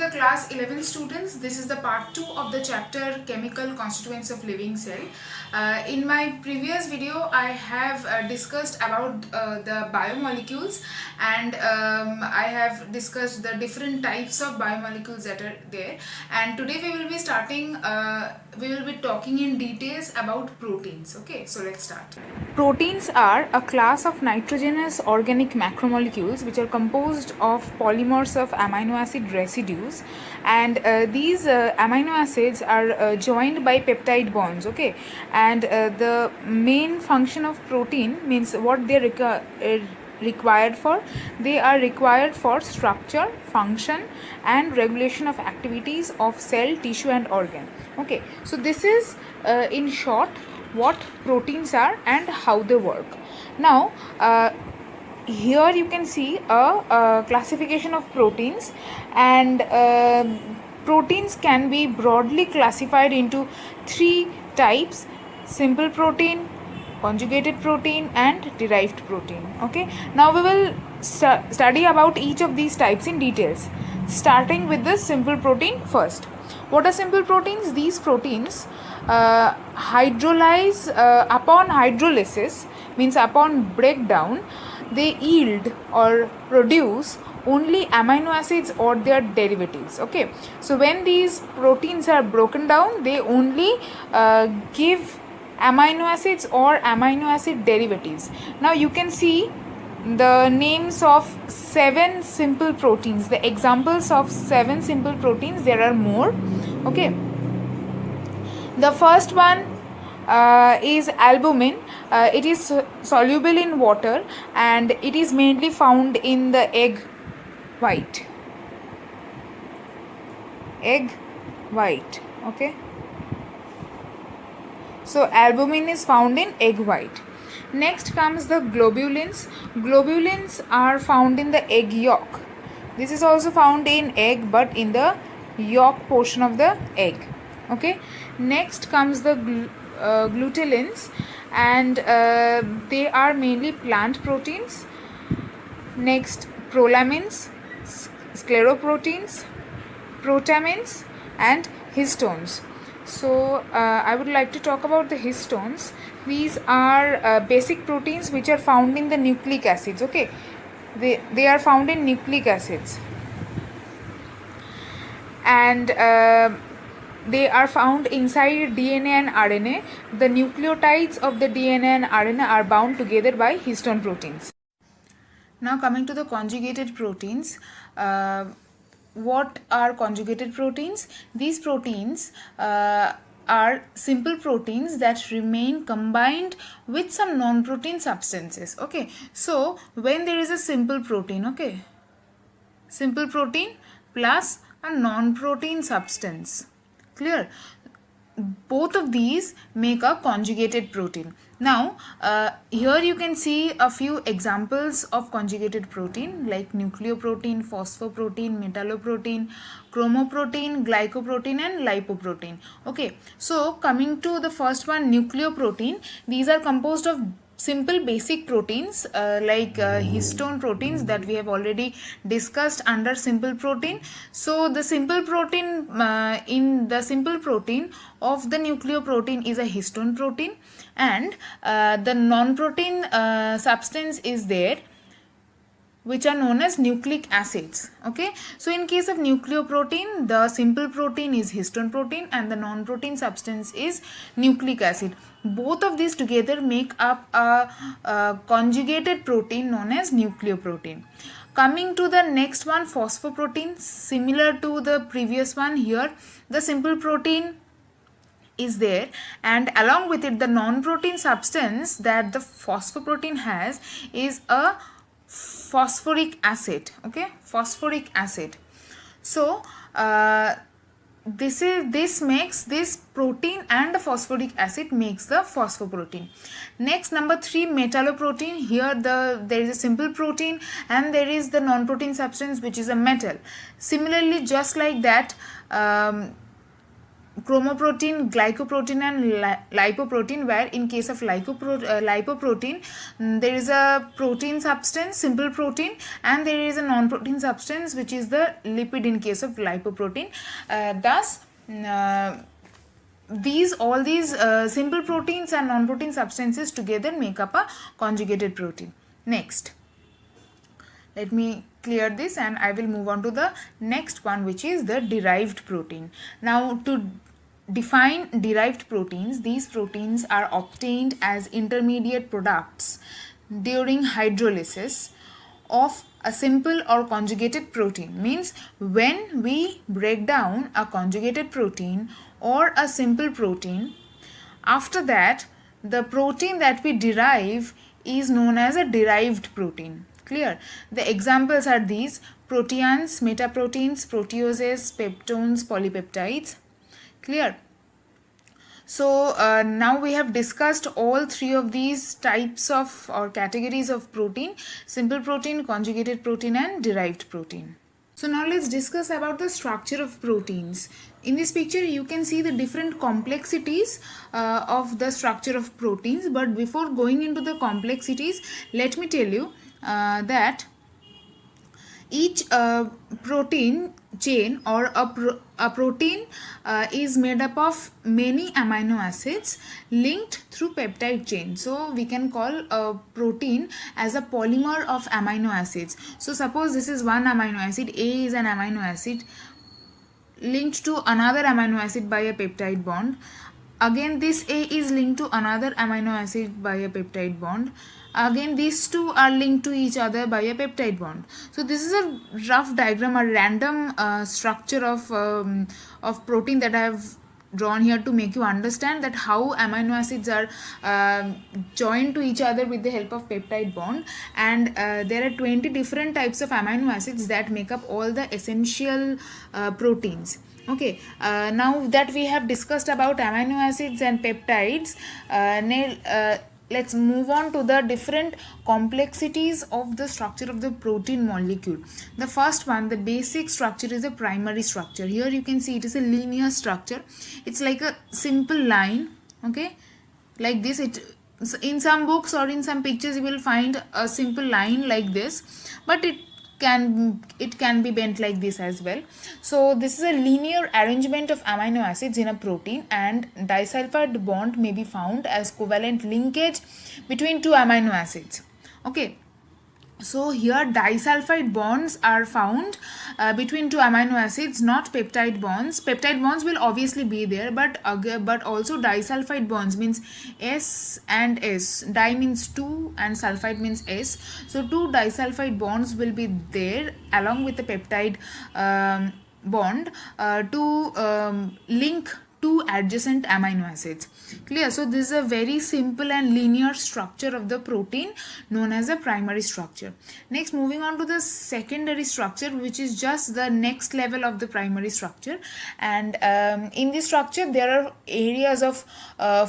the class 11 students, this is the part 2 of the chapter chemical constituents of living cell. In my previous video I have discussed about the biomolecules, and I have discussed the different types of biomolecules that are there, and today we will be talking in details about proteins. Okay, so let's start. Proteins are a class of nitrogenous organic macromolecules which are composed of polymers of amino acid residues, and these amino acids are joined by peptide bonds. Okay, and the main function of protein means what they required for. They are required for structure, function and regulation of activities of cell, tissue and organ. Okay, so this is in short what proteins are and how they work. Now here you can see a classification of proteins, and proteins can be broadly classified into three types: simple protein, conjugated protein and derived protein. Okay, now we will study about each of these types in details, starting with the simple protein first. What are simple proteins? These proteins hydrolyze upon hydrolysis, means upon breakdown, they yield or produce only amino acids or their derivatives. Okay, so when these proteins are broken down, they only give amino acids or amino acid derivatives. Now you can see the names of 7 simple proteins, the examples of 7 simple proteins. There are more. Okay, the first one is albumin. It is soluble in water and it is mainly found in the egg white. Okay, so albumin is found in egg white. Next comes the globulins. Globulins are found in the egg yolk. This is also found in egg, but in the yolk portion of the egg. Okay, next comes the gluteins, and they are mainly plant proteins. Next, prolamins, scleroproteins, protamins and histones. So I would like to talk about the histones. These are basic proteins which are found in the nucleic acids. Okay, they are found in nucleic acids, and they are found inside DNA and RNA. The nucleotides of the DNA and RNA are bound together by histone proteins. Now coming to the conjugated proteins. What are conjugated proteins? These proteins are simple proteins that remain combined with some non-protein substances. Okay, so when there is a simple protein, okay, simple protein plus a non-protein substance, clear, both of these make a conjugated protein. Now here you can see a few examples of conjugated protein like nucleoprotein, phosphoprotein, metalloprotein, chromoprotein, glycoprotein and lipoprotein. Okay, so coming to the first one, nucleoprotein. These are composed of simple basic proteins like histone proteins that we have already discussed under simple protein. So the simple protein in the simple protein of the nucleoprotein is a histone protein, and the non-protein substance is there which are known as nucleic acids. Okay, so in case of nucleoprotein, the simple protein is histone protein and the non-protein substance is nucleic acid. Both of these together make up a conjugated protein known as nucleoprotein. Coming to the next one, phosphoprotein. Similar to the previous one, here the simple protein is there, and along with it the non-protein substance that the phosphoprotein has is a phosphoric acid. Okay, phosphoric acid. So this makes this protein, and the phosphoric acid makes the phosphoprotein. Next, number 3, metalloprotein. Here there is a simple protein and there is the non-protein substance which is a metal. Similarly, just like that, chromoprotein, glycoprotein and lipoprotein, where in case of lipoprotein, there is a protein substance, simple protein, and there is a non-protein substance which is the lipid in case of lipoprotein. Thus all these simple proteins and non-protein substances together make up a conjugated protein. Next, let me clear this and I will move on to the next one, which is the derived protein. Now, to define derived proteins, these proteins are obtained as intermediate products during hydrolysis of a simple or conjugated protein. Means when we break down a conjugated protein or a simple protein, after that the protein that we derive is known as a derived protein. Clear? The examples are these: proteins, metaproteins, proteases, peptones, polypeptides. Clear? So now we have discussed all three of these types of or categories of protein: simple protein, conjugated protein and derived protein. So now let's discuss about the structure of proteins. In this picture you can see the different complexities of the structure of proteins, but before going into the complexities, let me tell you that each protein chain or a protein is made up of many amino acids linked through peptide chain. So we can call a protein as a polymer of amino acids. So suppose this is one amino acid, A is an amino acid linked to another amino acid by a peptide bond. Again this A is linked to another amino acid by a peptide bond. Again these two are linked to each other by a peptide bond. So this is a rough diagram, a random structure of protein that I have drawn here to make you understand that how amino acids are joined to each other with the help of peptide bond. And there are 20 different types of amino acids that make up all the essential proteins. Okay, now that we have discussed about amino acids and peptides, let's move on to the different complexities of the structure of the protein molecule. The first one, the basic structure, is a primary structure. Here you can see it is a linear structure. It's like a simple line, okay, like this. In some books or in some pictures you will find a simple line like this, but it can be bent like this as well. So this is a linear arrangement of amino acids in a protein, and disulfide bond may be found as covalent linkage between two amino acids. Okay, so here disulfide bonds are found between two amino acids, not peptide bonds. Peptide bonds will obviously be there, but also disulfide bonds, means S and S. Di means two and sulfide means S. So two disulfide bonds will be there along with the peptide bond to link two adjacent amino acids. Clear? So this is a very simple and linear structure of the protein known as a primary structure. Next, moving on to the secondary structure, which is just the next level of the primary structure. And in this structure there are areas of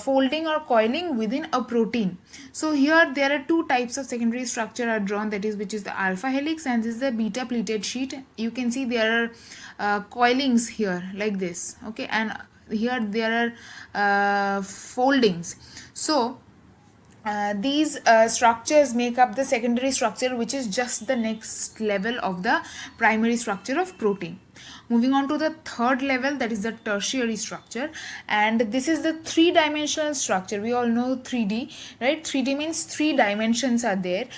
folding or coiling within a protein. So here there are two types of secondary structure are drawn, that is, which is the alpha helix and this is the beta pleated sheet. You can see there are coilings here like this, okay, and here there are foldings. So these structures make up the secondary structure, which is just the next level of the primary structure of protein. Moving on to the third level, that is the tertiary structure, and this is the three-dimensional structure. We all know 3D, right? 3D means three dimensions are there.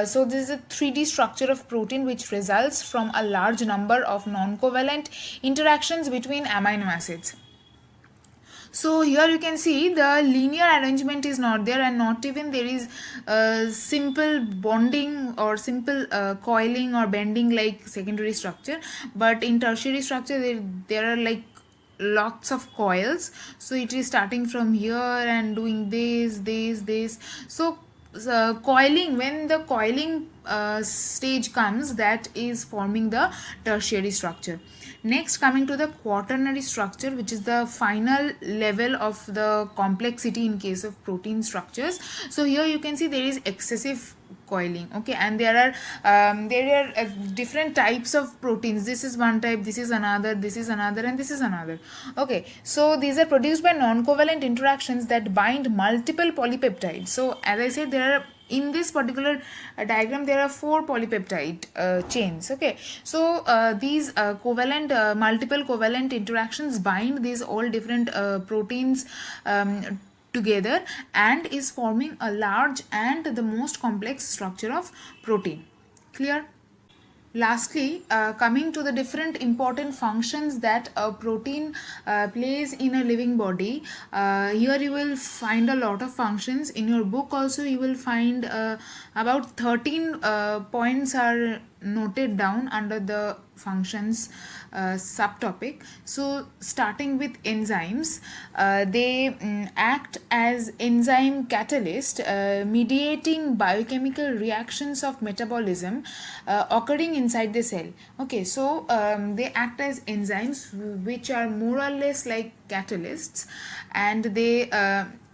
So this is a 3D structure of protein which results from a large number of non-covalent interactions between amino acids. So here you can see the linear arrangement is not there, and not even there is simple bonding or simple coiling or bending like secondary structure. But in tertiary structure there are like lots of coils. So it is starting from here and doing this. So coiling, when the coiling stage comes, that is forming the tertiary structure. Next, coming to the quaternary structure, which is the final level of the complexity in case of protein structures. So here you can see there is excessive coiling. Okay, and there are different types of proteins. This is one type, this is another, this is another, and this is another. Okay, so these are produced by non-covalent interactions that bind multiple polypeptides. So as I said, there are, in this particular diagram, there are 4 polypeptide chains. Okay, so these multiple covalent interactions bind these all different proteins together and is forming a large and the most complex structure of protein. Clear? Lastly, coming to the different important functions that a protein plays in a living body, here you will find a lot of functions. In your book also you will find about 13 points are noted down under the functions subtopic. So starting with enzymes, they act as enzyme catalyst, mediating biochemical reactions of metabolism occurring inside the cell. Okay, so they act as enzymes which are more or less like catalysts, and they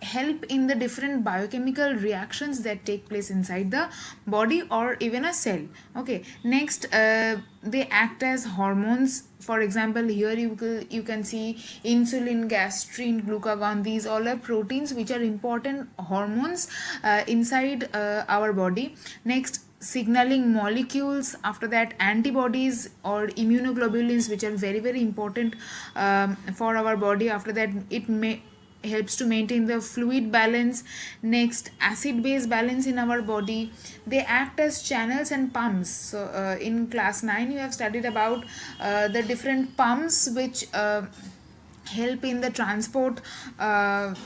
help in the different biochemical reactions that take place inside the body or even a cell. Okay, next they act as hormones. For example, here you can see insulin, gastrin, glucagon. These all are proteins which are important hormones inside our body. Next, signaling molecules. After that, antibodies or immunoglobulins, which are very very important for our body. After that, it may helps to maintain the fluid balance. Next, acid base balance in our body. They act as channels and pumps. So in class 9 you have studied about the different pumps which help in the transport of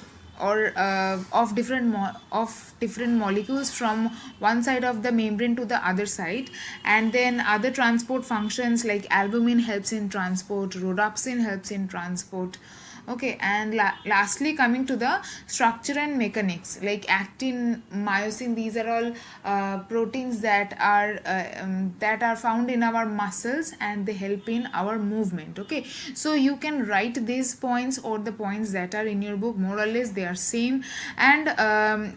different molecules from one side of the membrane to the other side. And then other transport functions like albumin helps in transport, rhodopsin helps in transport. Okay, and lastly, coming to the structure and mechanics, like actin, myosin. These are all proteins that are found in our muscles and they help in our movement. Okay, so you can write these points or the points that are in your book. More or less they are same, and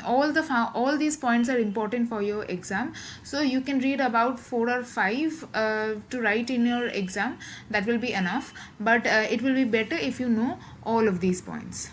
all these points are important for your exam. So you can read about 4 or 5 to write in your exam. That will be enough, but it will be better if you know all of these points.